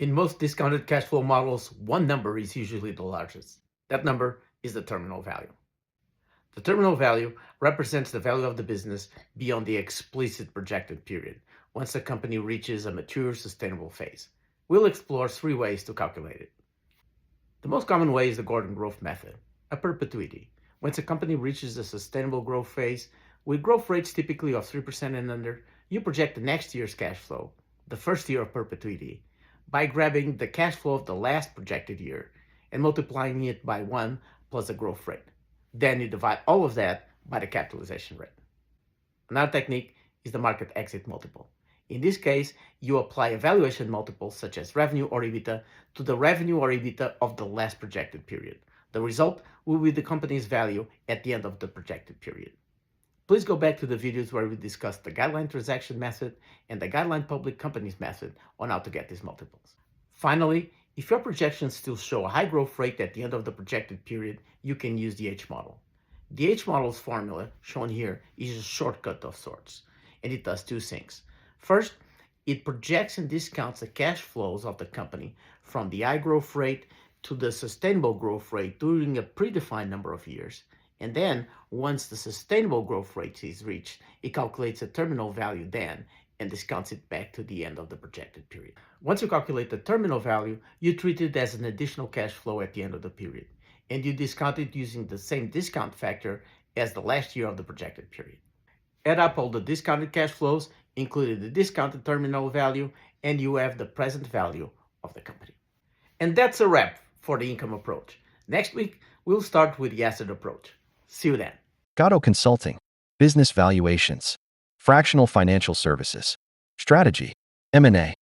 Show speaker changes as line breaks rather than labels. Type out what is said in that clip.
In most discounted cash flow models, one number is usually the largest. That number is the terminal value. The terminal value represents the value of the business beyond the explicit projected period, once the company reaches a mature, sustainable phase. We'll explore 3 ways to calculate it. The most common way is the Gordon growth method, a perpetuity. Once a company reaches a sustainable growth phase, with growth rates typically of 3% and under, you project the next year's cash flow, the first year of perpetuity, by grabbing the cash flow of the last projected year and multiplying it by 1 plus the growth rate. Then you divide all of that by the capitalization rate. Another technique is the market exit multiple. In this case, you apply a valuation multiple such as revenue or EBITDA to the revenue or EBITDA of the last projected period. The result will be the company's value at the end of the projected period. Please go back to the videos where we discussed the guideline transaction method and the guideline public companies method on how to get these multiples. Finally, if your projections still show a high growth rate at the end of the projected period, you can use the H model. The H model's formula, shown here, is a shortcut of sorts, and it does 2 things. First, it projects and discounts the cash flows of the company from the high growth rate to the sustainable growth rate during a predefined number of years. And then, once the sustainable growth rate is reached, it calculates a terminal value then and discounts it back to the end of the projected period. Once you calculate the terminal value, you treat it as an additional cash flow at the end of the period, and you discount it using the same discount factor as the last year of the projected period. Add up all the discounted cash flows, including the discounted terminal value, and you have the present value of the company. And that's a wrap for the income approach. Next week, we'll start with the asset approach. See you then.
Gatto Consulting, Business Valuations, Fractional Financial Services, Strategy, M&A.